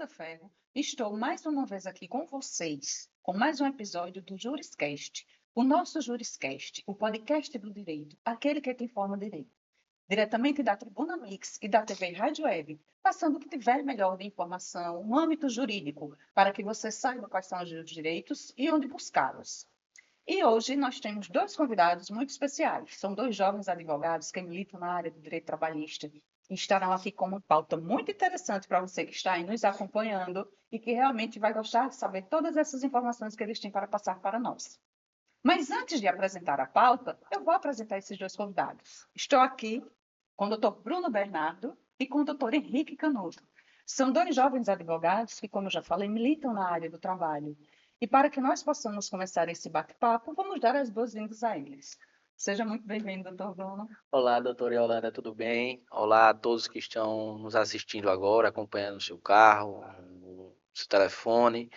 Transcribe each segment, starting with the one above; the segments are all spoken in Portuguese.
Yolanda Ferro. Estou mais uma vez aqui com vocês, com mais um episódio do Juriscast, o nosso Juriscast, o podcast do direito, aquele que te informa direito. Diretamente da Tribuna Mix e da TV Rádio Web, passando o que tiver melhor de informação no âmbito jurídico, para que você saiba quais são os direitos e onde buscá-los. E hoje nós temos dois convidados muito especiais. São dois jovens advogados que militam na área do direito trabalhista e estarão aqui com uma pauta muito interessante para você que está aí nos acompanhando e que realmente vai gostar de saber todas essas informações que eles têm para passar para nós. Mas antes de apresentar a pauta, eu vou apresentar esses dois convidados. Estou aqui com o Dr. Bruno Bernardo e com o Dr. Henrique Canuto. São dois jovens advogados que, como eu já falei, militam na área do trabalho. E para que nós possamos começar esse bate-papo, vamos dar as boas-vindas a eles. Seja muito bem-vindo, doutor Bruno. Olá, doutora Yolanda, tudo bem? Olá a todos que estão nos assistindo agora, acompanhando no seu carro, no seu telefone.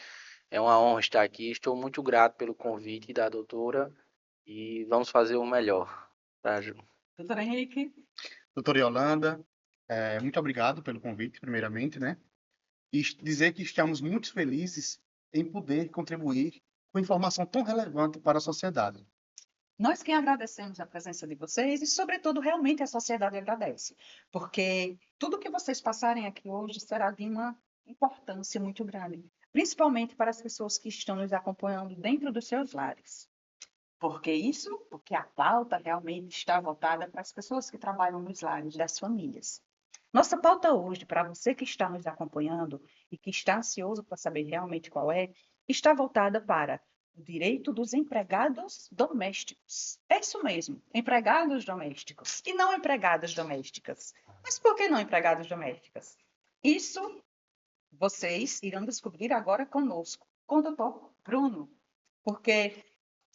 É uma honra estar aqui. Estou muito grato pelo convite da doutora e vamos fazer o melhor. Tá, Ju? Doutor Henrique. Doutora Yolanda, muito obrigado pelo convite, primeiramente, né? E dizer que estamos muito felizes em poder contribuir com informação tão relevante para a sociedade. Nós que agradecemos a presença de vocês e, sobretudo, realmente a sociedade agradece, porque tudo que vocês passarem aqui hoje será de uma importância muito grande, principalmente para as pessoas que estão nos acompanhando dentro dos seus lares. Por que isso? Porque a pauta realmente está voltada para as pessoas que trabalham nos lares das famílias. Nossa pauta hoje, para você que está nos acompanhando e que está ansioso para saber realmente qual é, está voltada para o direito dos empregados domésticos. É isso mesmo, empregados domésticos e não empregadas domésticas. Mas por que não empregadas domésticas? Isso vocês irão descobrir agora conosco, com o doutor Bruno, porque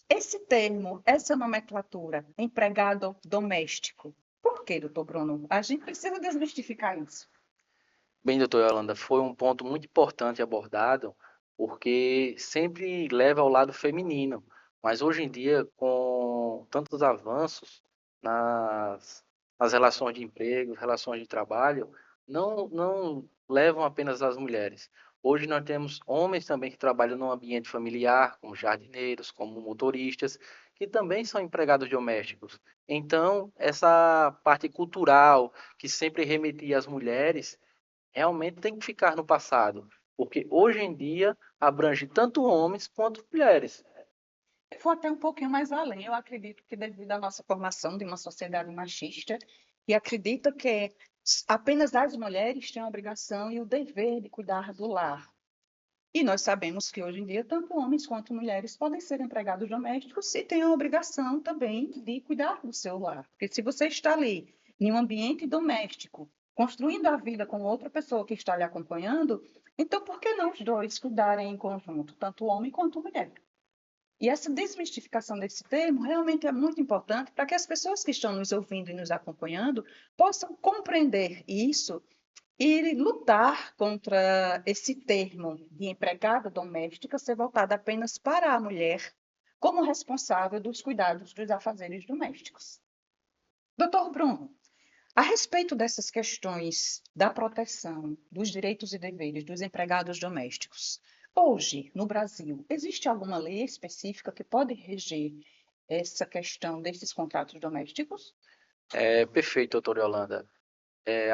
esse termo, essa nomenclatura, empregado doméstico, por que, doutor Bruno? A gente precisa desmistificar isso. Bem, doutora Yolanda, foi um ponto muito importante abordado, porque sempre leva ao lado feminino. Mas hoje em dia, com tantos avanços nas relações de emprego, relações de trabalho, não levam apenas as mulheres. Hoje nós temos homens também que trabalham no ambiente familiar, como jardineiros, como motoristas, que também são empregados domésticos. Então, essa parte cultural que sempre remetia às mulheres, realmente tem que ficar no passado, porque hoje em dia abrange tanto homens quanto mulheres. Eu vou até um pouquinho mais além. Eu acredito que devido à nossa formação de uma sociedade machista, que acredita que apenas as mulheres têm a obrigação e o dever de cuidar do lar. E nós sabemos que hoje em dia tanto homens quanto mulheres podem ser empregados domésticos e têm a obrigação também de cuidar do seu lar. Porque se você está ali em um ambiente doméstico, construindo a vida com outra pessoa que está lhe acompanhando, então por que não os dois cuidarem em conjunto, tanto o homem quanto a mulher? E essa desmistificação desse termo realmente é muito importante para que as pessoas que estão nos ouvindo e nos acompanhando possam compreender isso e lutar contra esse termo de empregada doméstica ser voltado apenas para a mulher como responsável dos cuidados dos afazeres domésticos. Doutor Bruno, a respeito dessas questões da proteção dos direitos e deveres dos empregados domésticos, hoje, no Brasil, existe alguma lei específica que pode reger essa questão desses contratos domésticos? Perfeito, doutora Yolanda.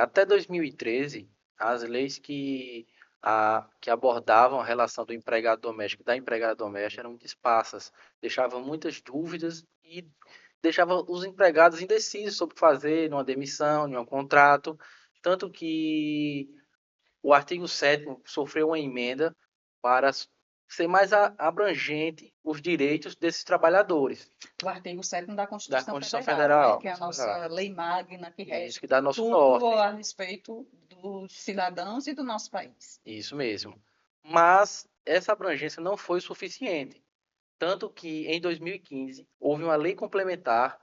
Até 2013, as leis que abordavam a relação do empregado doméstico e da empregada doméstica eram muito esparsas, deixavam muitas dúvidas e deixavam os empregados indecisos sobre o que fazer numa demissão, em um contrato, tanto que o artigo 7º sofreu uma emenda para ser mais abrangente os direitos desses trabalhadores. O artigo 7º da Constituição, Constituição Federal, Federal, né, que é a nossa lei magna que rege isso, que dá nosso tudo norte. a respeito dos cidadãos e do nosso país. Isso mesmo. Mas essa abrangência não foi suficiente. Tanto que, em 2015, houve uma lei complementar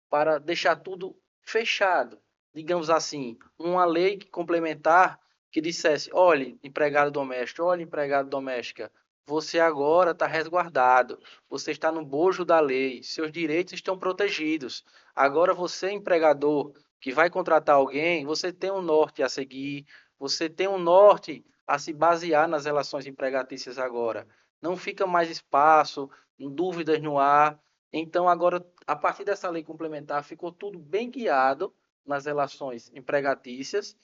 para deixar tudo fechado. Digamos assim, uma lei complementar que dissesse, olhe, empregado doméstico, olhe, empregada doméstica, você agora está resguardado, você está no bojo da lei, seus direitos estão protegidos. Agora você, empregador, que vai contratar alguém, você tem um norte a seguir, você tem um norte a se basear nas relações empregatícias agora. Não fica mais espaço, dúvidas no ar. Então, agora, a partir dessa lei complementar, ficou tudo bem guiado nas relações empregatícias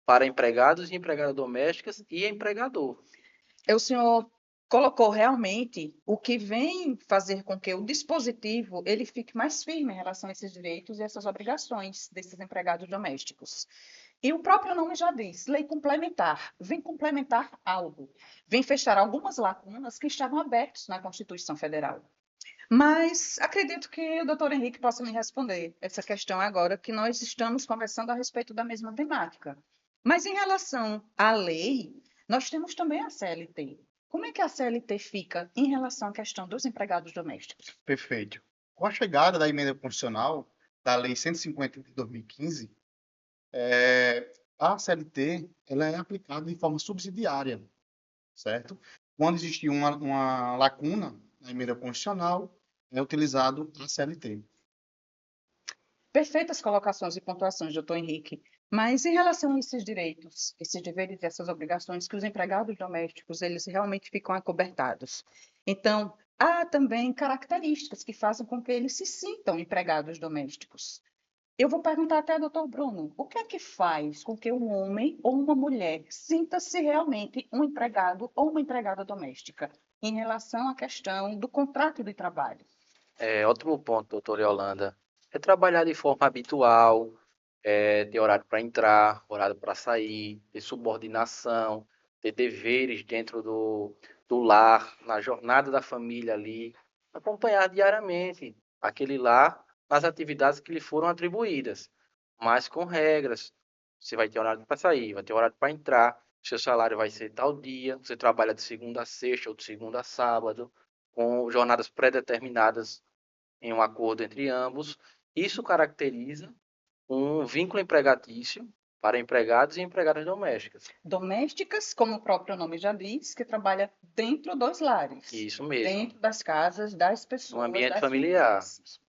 para empregados e empregadas domésticas e empregador. O senhor colocou realmente o que vem fazer com que o dispositivo ele fique mais firme em relação a esses direitos e essas obrigações desses empregados domésticos. E o próprio nome já diz, lei complementar, vem complementar algo, vem fechar algumas lacunas que estavam abertas na Constituição Federal. Mas acredito que o doutor Henrique possa me responder essa questão agora, que nós estamos conversando a respeito da mesma temática. Mas em relação à lei, nós temos também a CLT. Como é que a CLT fica em relação à questão dos empregados domésticos? Perfeito. Com a chegada da emenda constitucional da Lei 150 de 2015, a CLT ela é aplicada de forma subsidiária, certo? Quando existir uma lacuna na emenda constitucional, é utilizado a CLT. Perfeitas colocações e pontuações, doutor Henrique. Mas em relação a esses direitos, esses deveres e essas obrigações que os empregados domésticos, eles realmente ficam acobertados. Então, há também características que fazem com que eles se sintam empregados domésticos. Eu vou perguntar até ao doutor Bruno, o que é que faz com que um homem ou uma mulher sinta-se realmente um empregado ou uma empregada doméstica em relação à questão do contrato de trabalho? Ótimo ponto, doutora Yolanda. É trabalhar de forma habitual, ter horário para entrar, horário para sair, ter subordinação, ter deveres dentro do lar, na jornada da família ali, acompanhar diariamente aquele lar nas atividades que lhe foram atribuídas, mas com regras. Você vai ter horário para sair, vai ter horário para entrar, seu salário vai ser tal dia, você trabalha de segunda a sexta ou de segunda a sábado, com jornadas pré-determinadas em um acordo entre ambos. Isso caracteriza um vínculo empregatício para empregados e empregadas domésticas. Domésticas, como o próprio nome já diz, que trabalha dentro dos lares, Isso mesmo, dentro das casas das pessoas, no ambiente das familiar. famílias.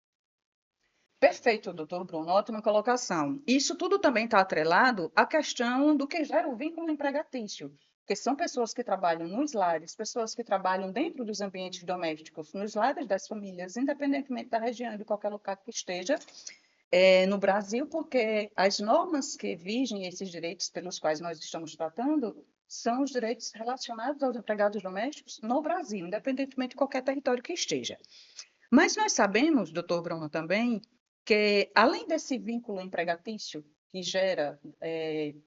Perfeito, doutor Bruno, ótima colocação. Isso tudo também está atrelado à questão do que gera o vínculo empregatício, porque são pessoas que trabalham nos lares, pessoas que trabalham dentro dos ambientes domésticos, nos lares das famílias, independentemente da região e de qualquer lugar que esteja, no Brasil, porque as normas que vigem esses direitos pelos quais nós estamos tratando são os direitos relacionados aos empregados domésticos no Brasil, independentemente de qualquer território que esteja. Mas nós sabemos, doutor Bruno, também, que além desse vínculo empregatício que gera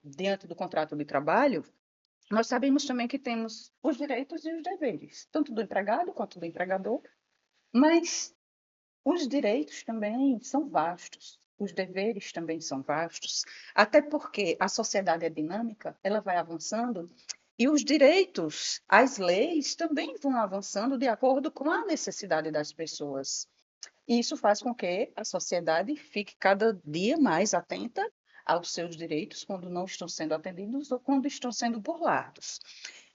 diante do contrato de trabalho, nós sabemos também que temos os direitos e os deveres, tanto do empregado quanto do empregador, mas os direitos também são vastos, os deveres também são vastos, até porque a sociedade é dinâmica, ela vai avançando, e os direitos, as leis também vão avançando de acordo com a necessidade das pessoas. E isso faz com que a sociedade fique cada dia mais atenta aos seus direitos quando não estão sendo atendidos ou quando estão sendo burlados.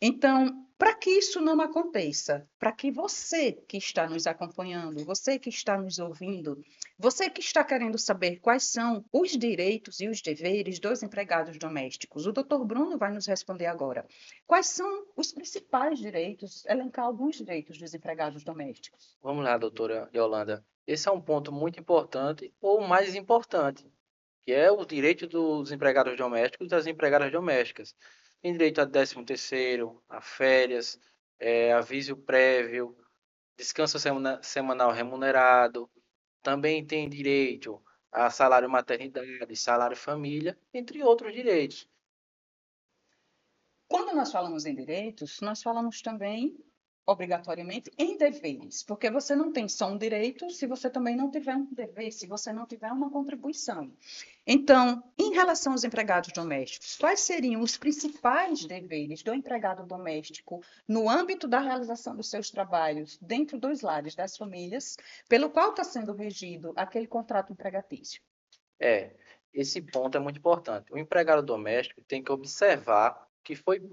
Então, para que isso não aconteça, para que você que está nos acompanhando, você que está nos ouvindo, você que está querendo saber quais são os direitos e os deveres dos empregados domésticos, o doutor Bruno vai nos responder agora. Quais são os principais direitos, elencar alguns direitos dos empregados domésticos? Vamos lá, doutora Yolanda. Esse é um ponto muito importante, ou mais importante, que é o direito dos empregados domésticos e das empregadas domésticas. Tem direito a 13º, a férias, aviso prévio, descanso semanal remunerado, também tem direito a salário maternidade, salário família, entre outros direitos. Quando nós falamos em direitos, nós falamos também, obrigatoriamente, em deveres, porque você não tem só um direito se você também não tiver um dever, se você não tiver uma contribuição. Então, em relação aos empregados domésticos, quais seriam os principais deveres do empregado doméstico no âmbito da realização dos seus trabalhos dentro dos lares das famílias, pelo qual está sendo regido aquele contrato empregatício? Esse ponto é muito importante. O empregado doméstico tem que observar o que foi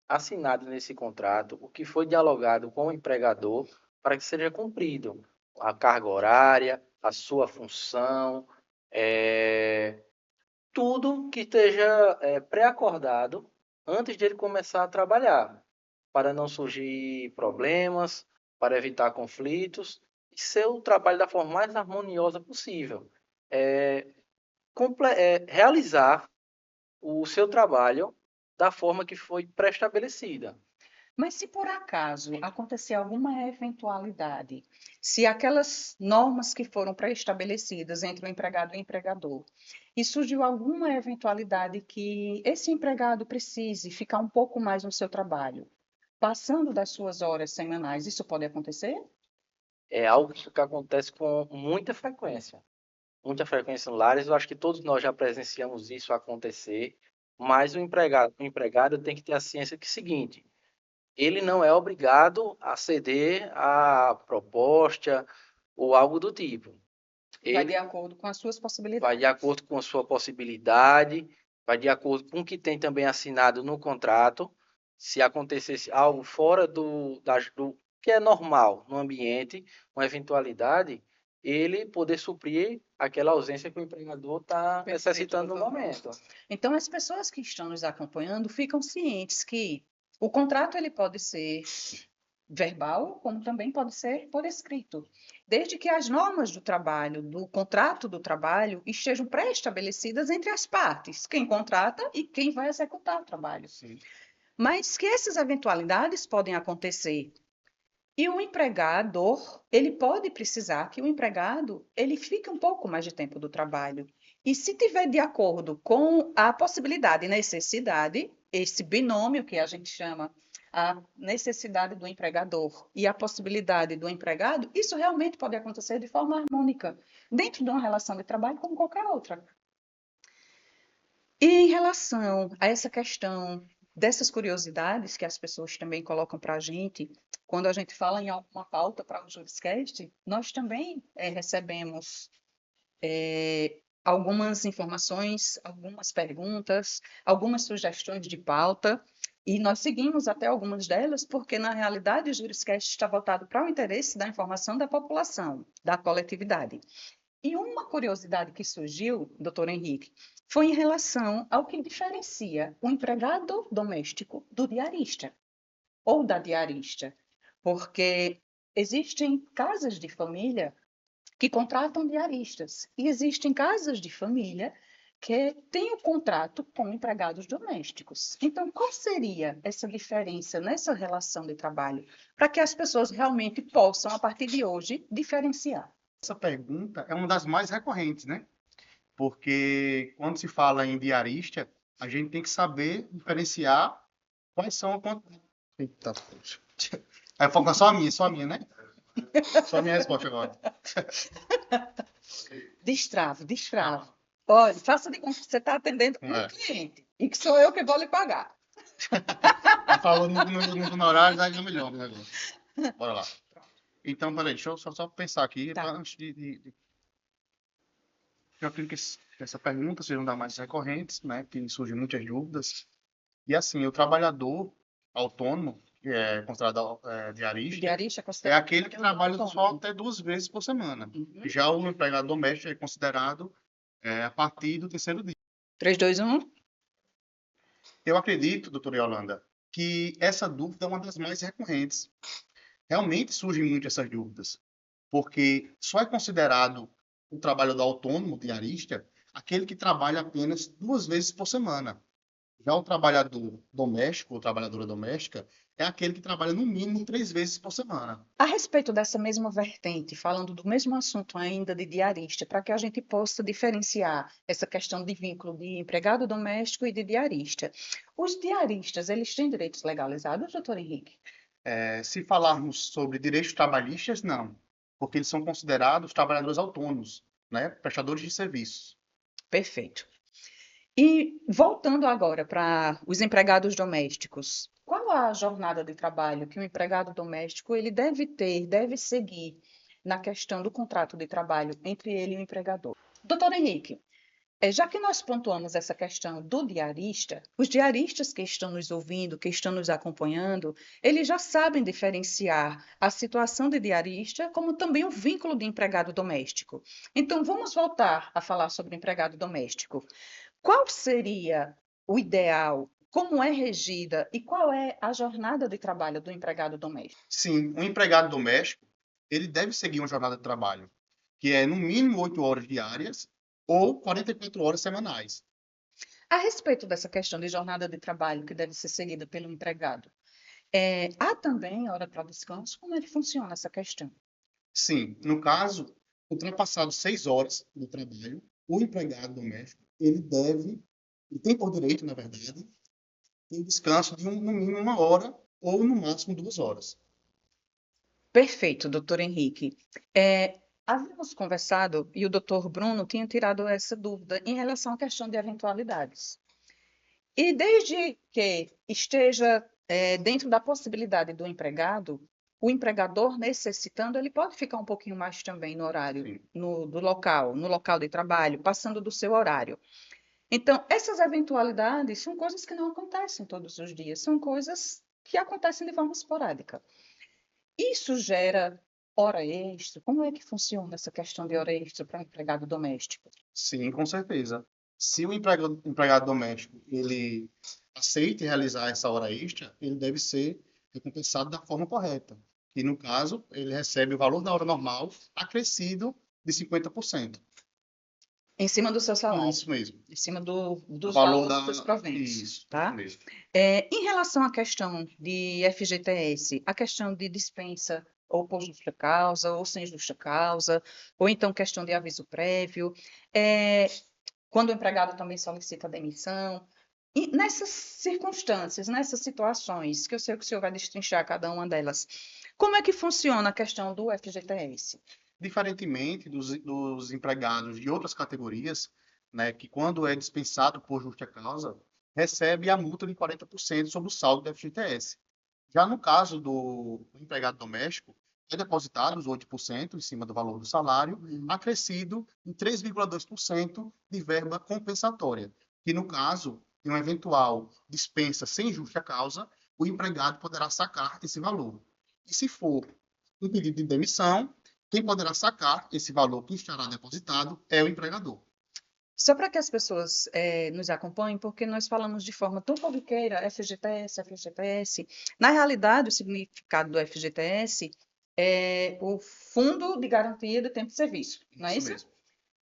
assinado nesse contrato, o que foi dialogado com o empregador para que seja cumprido. A carga horária, a sua função, tudo que esteja pré-acordado antes de ele começar a trabalhar, para não surgir problemas, para evitar conflitos e ser o trabalho da forma mais harmoniosa possível. É, realizar o seu trabalho da forma que foi pré-estabelecida. Mas se por acaso acontecer alguma eventualidade, se aquelas normas que foram pré-estabelecidas entre o empregado e o empregador, e surgiu alguma eventualidade que esse empregado precise ficar um pouco mais no seu trabalho, passando das suas horas semanais, isso pode acontecer? É algo que acontece com muita frequência. Muita frequência no lares, eu acho que todos nós já presenciamos isso acontecer, mas o empregado tem que ter a ciência que é o seguinte, ele não é obrigado a ceder à proposta ou algo do tipo. Vai de Ele acordo com as suas vai possibilidades. de acordo com a sua possibilidade, vai de acordo com o que tem também assinado no contrato. Se acontecesse algo fora do que é normal no ambiente, uma eventualidade, ele poder suprir aquela ausência que o empregador está necessitando no momento. Então, as pessoas que estão nos acompanhando ficam cientes que o contrato ele pode ser verbal, como também pode ser por escrito, desde que as normas do trabalho, do contrato do trabalho, estejam pré-estabelecidas entre as partes, quem contrata e quem vai executar o trabalho. Sim. Mas que essas eventualidades podem acontecer. E o empregador, ele pode precisar que o empregado ele fique um pouco mais de tempo do trabalho. E se tiver de acordo com a possibilidade e necessidade, esse binômio que a gente chama a necessidade do empregador e a possibilidade do empregado, isso realmente pode acontecer de forma harmônica, dentro de uma relação de trabalho como qualquer outra. E em relação a essa questão dessas curiosidades que as pessoas também colocam para a gente, quando a gente fala em alguma pauta para o Juriscast, nós também recebemos algumas informações, algumas perguntas, algumas sugestões de pauta, e nós seguimos até algumas delas, porque na realidade o Juriscast está voltado para o interesse da informação da população, da coletividade. E uma curiosidade que surgiu, doutor Henrique, foi em relação ao que diferencia o empregado doméstico do diarista ou da diarista, porque existem casas de família que contratam diaristas e existem casas de família que têm o contrato com empregados domésticos. Então, qual seria essa diferença nessa relação de trabalho para que as pessoas realmente possam, a partir de hoje, diferenciar? Essa pergunta é uma das mais recorrentes, né? Porque quando se fala em diarista, a gente tem que saber diferenciar quais são a... Eita, poxa. Aí foca só a minha, né? Só a minha resposta agora. Destrave, destrave. Olha, faça de conta que você está atendendo um cliente e que sou eu que vou lhe pagar. Falou no horário, aí já melhor o negócio. Bora lá. Então, peraí, deixa eu só pensar aqui Tá. antes de... Eu acredito que essa pergunta seja uma das mais recorrentes, né? Que surgem muitas dúvidas. E assim, o trabalhador autônomo, que é considerado diarista, Diarista é é considerado aquele que trabalha só autônomo. até 2 vezes por semana. Uhum. Já o empregado doméstico é considerado a partir do 3º dia. 3, 2, 1. Eu acredito, doutora Yolanda, que essa dúvida é uma das mais recorrentes. Realmente surgem muitas essas dúvidas, porque só é considerado o trabalhador autônomo, diarista, aquele que trabalha apenas 2 vezes por semana. Já o trabalhador doméstico, ou trabalhadora doméstica, é aquele que trabalha no mínimo 3 vezes por semana. A respeito dessa mesma vertente, falando do mesmo assunto ainda de diarista, para que a gente possa diferenciar essa questão de vínculo de empregado doméstico e de diarista. Os diaristas, eles têm direitos legalizados, doutor Henrique? Se falarmos sobre direitos trabalhistas, não, porque eles são considerados trabalhadores autônomos, né? Prestadores de serviços. Perfeito. E voltando agora para os empregados domésticos, qual a jornada de trabalho que o empregado doméstico ele deve ter, deve seguir na questão do contrato de trabalho entre ele e o empregador? Doutor Henrique, já que nós pontuamos essa questão do diarista, os diaristas que estão nos ouvindo, que estão nos acompanhando, eles já sabem diferenciar a situação de diarista como também o vínculo de empregado doméstico. Então, vamos voltar a falar sobre o empregado doméstico. Qual seria o ideal como é regida e qual é a jornada de trabalho do empregado doméstico? Sim, um empregado doméstico, ele deve seguir uma jornada de trabalho, que é no mínimo 8 horas diárias ou 44 horas semanais. A respeito dessa questão de jornada de trabalho que deve ser seguida pelo empregado, há também hora para descanso? Como é que funciona essa questão? Sim, no caso, ultrapassado 6 horas de trabalho, o empregado doméstico, ele tem por direito, na verdade, ter descanso de no mínimo 1 hora ou no máximo 2 horas. Perfeito, doutor Henrique. Havíamos conversado e o doutor Bruno tinha tirado essa dúvida em relação à questão de eventualidades. E desde que esteja dentro da possibilidade do empregado, o empregador necessitando, ele pode ficar um pouquinho mais também no horário, Sim. no local de trabalho, passando do seu horário. Então, essas eventualidades são coisas que não acontecem todos os dias, são coisas que acontecem de forma esporádica. Isso gera hora extra? Como é que funciona essa questão de hora extra para o empregado doméstico? Sim, com certeza. Se o empregado doméstico ele aceita realizar essa hora extra, ele deve ser recompensado da forma correta. E no caso, ele recebe o valor da hora normal acrescido de 50%. Em cima do seu salário, Isso mesmo. em cima O dos valor valores dos proventos, Isso tá? mesmo. Em relação à questão de FGTS, a questão de dispensa ou por justa causa, ou sem justa causa, ou então questão de aviso prévio, quando o empregado também solicita demissão. E nessas circunstâncias, nessas situações, que eu sei que o senhor vai destrinchar cada uma delas, como é que funciona a questão do FGTS? Diferentemente dos empregados de outras categorias, né, que quando é dispensado por justa causa, recebe a multa de 40% sobre o saldo do FGTS. Já no caso do empregado doméstico, é depositado os 8% em cima do valor do salário, acrescido em 3,2% de verba compensatória, que no caso de uma eventual dispensa sem justa causa, o empregado poderá sacar esse valor. E se for um pedido de demissão, quem poderá sacar esse valor que estará depositado é o empregador. Só para que as pessoas nos acompanhem, porque nós falamos de forma tão corriqueira, FGTS, FGTS. Na realidade, o significado do FGTS é o Fundo de Garantia de Tempo de Serviço, não é isso? Mesmo.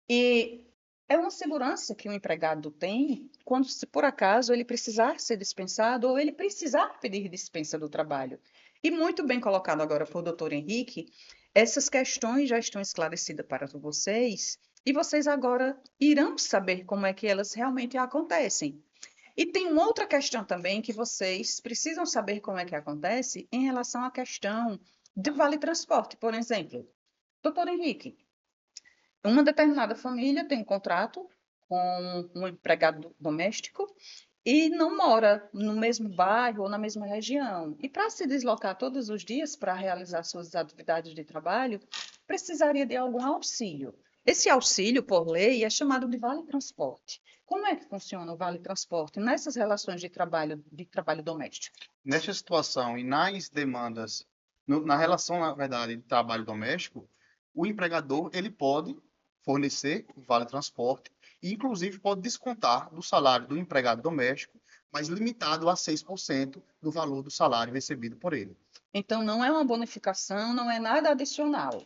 E é uma segurança que o empregado tem quando, se por acaso, ele precisar ser dispensado ou ele precisar pedir dispensa do trabalho. E muito bem colocado agora por doutor Henrique, essas questões já estão esclarecidas para vocês e vocês agora irão saber como é que elas realmente acontecem. E tem uma outra questão também que vocês precisam saber como é que acontece em relação à questão de vale transporte, por exemplo. Doutor Henrique, uma determinada família tem um contrato com um empregado doméstico e não mora no mesmo bairro ou na mesma região. E para se deslocar todos os dias para realizar suas atividades de trabalho, precisaria de algum auxílio. Esse auxílio, por lei, é chamado de vale transporte. Como é que funciona o vale transporte nessas relações de trabalho doméstico? Nesta situação e nas demandas, na relação, na verdade, de trabalho doméstico, o empregador ele pode fornecer o vale transporte e, inclusive, pode descontar do salário do empregado doméstico, mas limitado a 6% do valor do salário recebido por ele. Então, não é uma bonificação, não é nada adicional.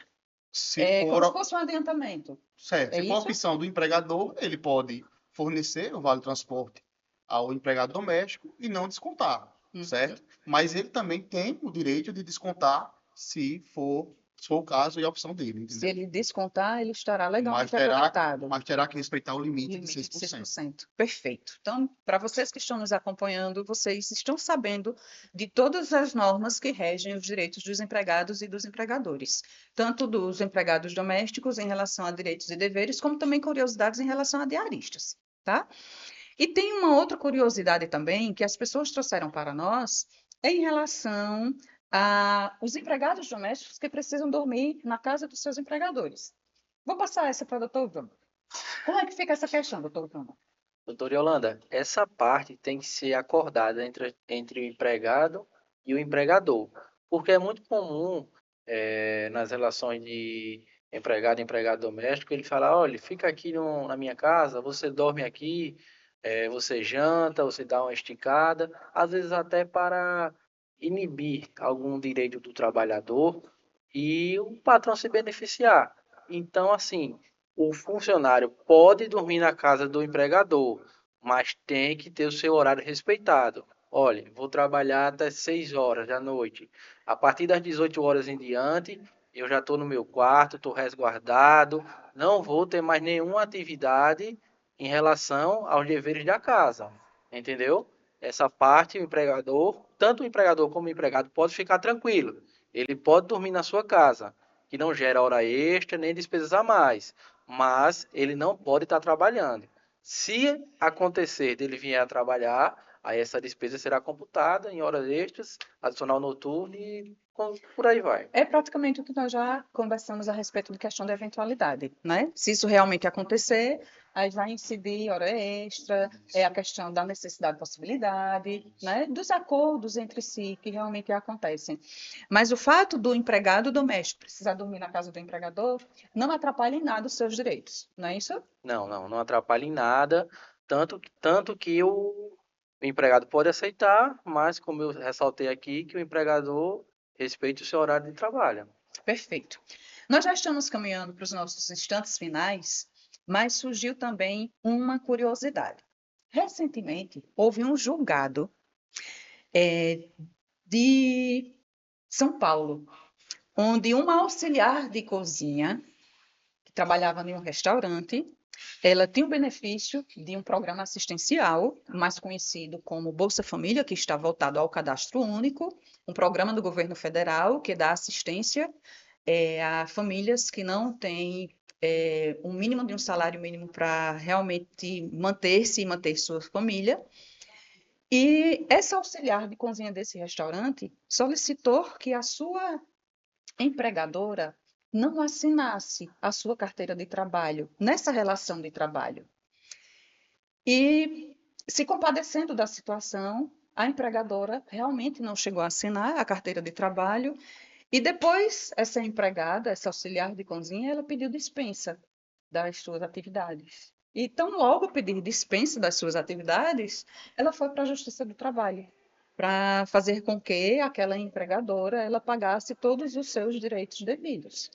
Se É como se for, fosse um adiantamento. certo, É se for a isso? opção do empregador, ele pode fornecer o vale transporte ao empregado doméstico e não descontar, certo? Mas ele também tem o direito de descontar se for o caso e a opção dele, Se entendeu? ele descontar, ele estará Mas legalmente terá, aproveitado. mas terá que respeitar o limite de Limite de 6%. 6%. Perfeito. Então, para vocês que estão nos acompanhando, vocês estão sabendo de todas as normas que regem os direitos dos empregados e dos empregadores, tanto dos empregados domésticos em relação a direitos e deveres, como também curiosidades em relação a diaristas, tá? E tem uma outra curiosidade também que as pessoas trouxeram para nós em relação aos empregados domésticos que precisam dormir na casa dos seus empregadores. Vou passar essa para o doutor Bruno. Como é que fica essa questão, doutor Bruno? Doutora Yolanda, essa parte tem que ser acordada entre o empregado e o empregador, porque é muito comum nas relações de empregado e empregado doméstico ele falar, olha, fica aqui na minha casa, você dorme aqui, Você janta, você dá uma esticada, às vezes até para inibir algum direito do trabalhador e o patrão se beneficiar. Então, assim, o funcionário pode dormir na casa do empregador, mas tem que ter o seu horário respeitado. Olha, vou trabalhar até 6 horas da noite. A partir das 18 horas em diante, eu já estou no meu quarto, estou resguardado, não vou ter mais nenhuma atividade em relação aos deveres da casa, entendeu? Essa parte, o empregador, tanto o empregador como o empregado pode ficar tranquilo. Ele pode dormir na sua casa, que não gera hora extra nem despesas a mais, mas ele não pode estar trabalhando. Se acontecer dele vier a trabalhar, aí essa despesa será computada em horas extras, adicional noturno e por aí vai. É praticamente o que nós já conversamos a respeito de questão da eventualidade, né? Se isso realmente acontecer, aí vai incidir hora extra, é a questão da necessidade e possibilidade, né? Dos acordos entre si que realmente acontecem. Mas o fato do empregado doméstico precisar dormir na casa do empregador não atrapalha em nada os seus direitos, não é isso? Não atrapalha em nada, tanto que o empregado pode aceitar, mas como eu ressaltei aqui, que o empregador respeite o seu horário de trabalho. Perfeito. Nós já estamos caminhando para os nossos instantes finais, mas surgiu também uma curiosidade. Recentemente, houve um julgado de São Paulo, onde uma auxiliar de cozinha, que trabalhava em um restaurante, ela tinha o benefício de um programa assistencial, mais conhecido como Bolsa Família, que está voltado ao cadastro único, um programa do governo federal que dá assistência a famílias que não têm um mínimo de um salário mínimo para realmente manter-se e manter sua família. E essa auxiliar de cozinha desse restaurante solicitou que a sua empregadora não assinasse a sua carteira de trabalho nessa relação de trabalho. E, se compadecendo da situação, a empregadora realmente não chegou a assinar a carteira de trabalho e depois essa empregada, essa auxiliar de cozinha, ela pediu dispensa das suas atividades. E tão logo pedir dispensa das suas atividades, ela foi para a Justiça do Trabalho, para fazer com que aquela empregadora ela pagasse todos os seus direitos devidos.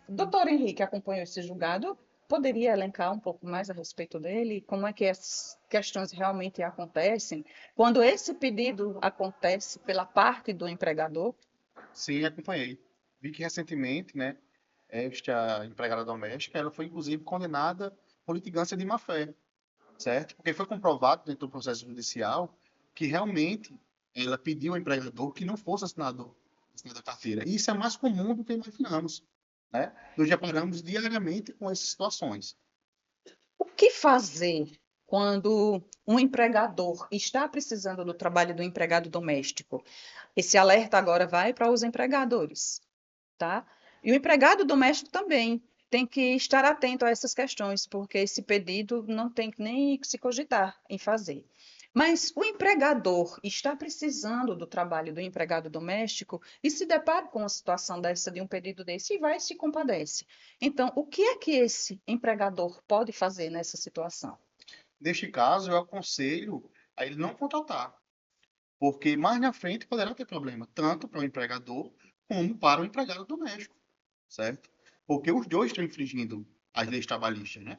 Doutor Henrique acompanhou esse julgado, poderia elencar um pouco mais a respeito dele? Como é que essas questões realmente acontecem? Quando esse pedido acontece pela parte do empregador? Sim, acompanhei. Vi que recentemente, né, esta empregada doméstica, ela foi inclusive condenada por litigância de má-fé, certo? Porque foi comprovado dentro do processo judicial que realmente ela pediu ao empregador que não fosse assinado a carteira. E isso é mais comum do que imaginamos, né? Nos deparamos diariamente com essas situações. O que fazer quando um empregador está precisando do trabalho do empregado doméstico? Esse alerta agora vai para os empregadores, tá? E o empregado doméstico também tem que estar atento a essas questões, porque esse pedido não tem nem que se cogitar em fazer. Mas o empregador está precisando do trabalho do empregado doméstico e se depara com uma situação dessa, de um pedido desse, e vai e se compadece. Então, o que é que esse empregador pode fazer nessa situação? Neste caso, eu aconselho a ele não contratar, porque mais na frente poderá ter problema, tanto para o empregador como para o empregado doméstico, certo? Porque os dois estão infringindo as leis trabalhistas, né?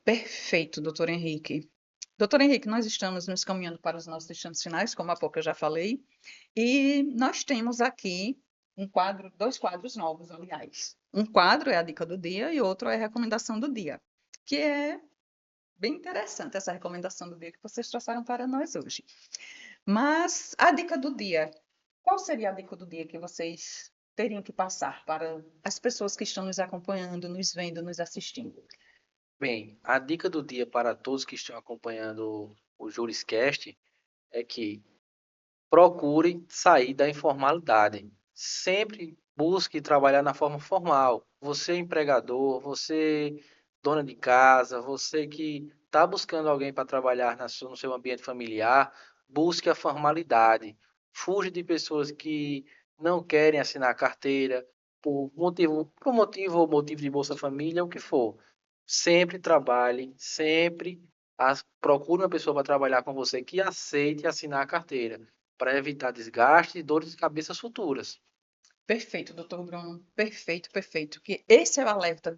Perfeito, doutor Henrique. Doutor Henrique, nós estamos nos caminhando para os nossos destinos finais, como há pouco eu já falei, e nós temos aqui dois quadros novos, aliás. Um quadro é a dica do dia e outro é a recomendação do dia, que é bem interessante essa recomendação do dia que vocês trouxeram para nós hoje. Mas a dica do dia, qual seria a dica do dia que vocês teriam que passar para as pessoas que estão nos acompanhando, nos vendo, nos assistindo? Bem, a dica do dia para todos que estão acompanhando o Juriscast é que procure sair da informalidade. Sempre busque trabalhar na forma formal. Você empregador, você dona de casa, você que está buscando alguém para trabalhar no seu ambiente familiar, busque a formalidade. Fuja de pessoas que não querem assinar carteira por motivo ou motivo de Bolsa Família, o que for. sempre trabalhe, sempre procure uma pessoa para trabalhar com você que aceite assinar a carteira, para evitar desgaste e dores de cabeça futuras. Perfeito, doutor Bruno. Perfeito, perfeito. Que esse é o alerta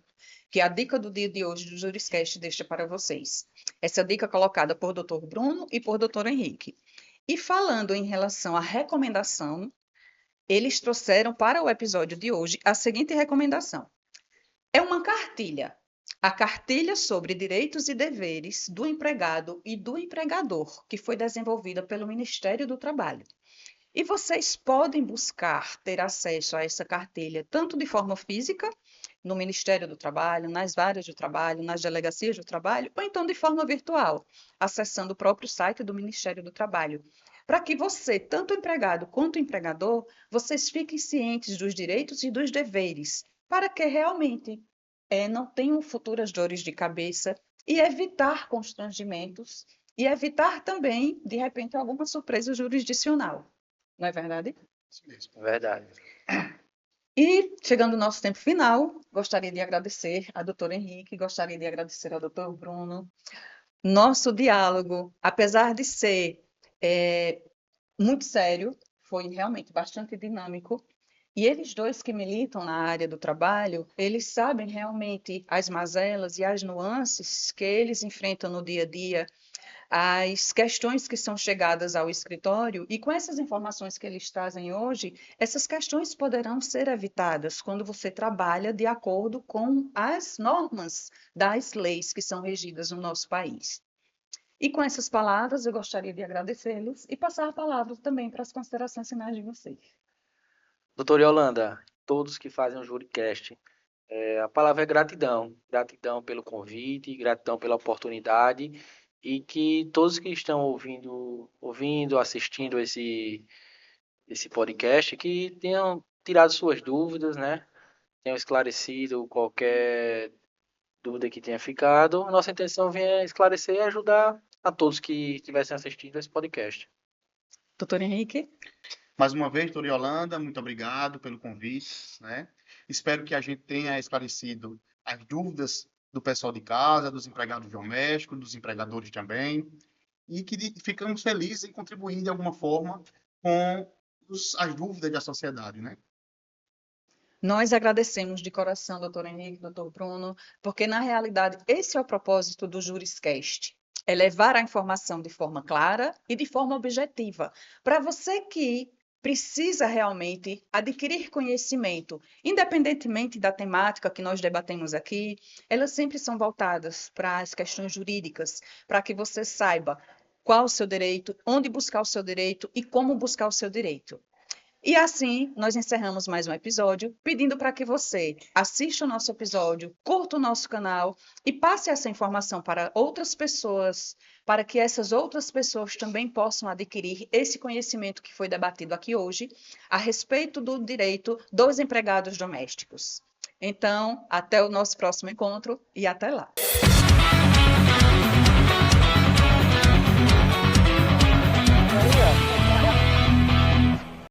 que a dica do dia de hoje do Juriscast deixa para vocês. Essa dica colocada por doutor Bruno e por doutor Henrique. E falando em relação à recomendação, eles trouxeram para o episódio de hoje a seguinte recomendação. É uma cartilha. A cartilha sobre direitos e deveres do empregado e do empregador, que foi desenvolvida pelo Ministério do Trabalho. E vocês podem buscar ter acesso a essa cartilha tanto de forma física, no Ministério do Trabalho, nas varas de trabalho, nas delegacias do trabalho, ou então de forma virtual, acessando o próprio site do Ministério do Trabalho. Para que você, tanto empregado quanto empregador, vocês fiquem cientes dos direitos e dos deveres, para que realmente não tenham futuras dores de cabeça e evitar constrangimentos e evitar também, de repente, alguma surpresa jurisdicional. Não é verdade? Isso mesmo. É verdade. E, chegando ao nosso tempo final, gostaria de agradecer a doutora Henrique, gostaria de agradecer ao doutor Bruno. Nosso diálogo, apesar de ser muito sério, foi realmente bastante dinâmico. E eles dois que militam na área do trabalho, eles sabem realmente as mazelas e as nuances que eles enfrentam no dia a dia, as questões que são chegadas ao escritório, e com essas informações que eles trazem hoje, essas questões poderão ser evitadas quando você trabalha de acordo com as normas das leis que são regidas no nosso país. E com essas palavras, eu gostaria de agradecê-los e passar a palavra também para as considerações finais de vocês. Doutora Yolanda, todos que fazem o Juricast, a palavra é gratidão. Gratidão pelo convite, gratidão pela oportunidade, e que todos que estão ouvindo, assistindo esse podcast, que tenham tirado suas dúvidas, né? Tenham esclarecido qualquer dúvida que tenha ficado. Nossa intenção é esclarecer e ajudar a todos que estivessem assistindo esse podcast. Doutor Henrique? Mais uma vez, doutora Yolanda, muito obrigado pelo convite, né? Espero que a gente tenha esclarecido as dúvidas do pessoal de casa, dos empregados domésticos, dos empregadores também, e que ficamos felizes em contribuir de alguma forma com as dúvidas da sociedade, né? Nós agradecemos de coração, doutor Henrique, doutor Bruno, porque, na realidade, esse é o propósito do Juriscast. É levar a informação de forma clara e de forma objetiva. Para você que precisa realmente adquirir conhecimento, independentemente da temática que nós debatemos aqui, elas sempre são voltadas para as questões jurídicas, para que você saiba qual o seu direito, onde buscar o seu direito e como buscar o seu direito. E assim, nós encerramos mais um episódio, pedindo para que você assista o nosso episódio, curta o nosso canal e passe essa informação para outras pessoas, para que essas outras pessoas também possam adquirir esse conhecimento que foi debatido aqui hoje a respeito do direito dos empregados domésticos. Então, até o nosso próximo encontro e até lá.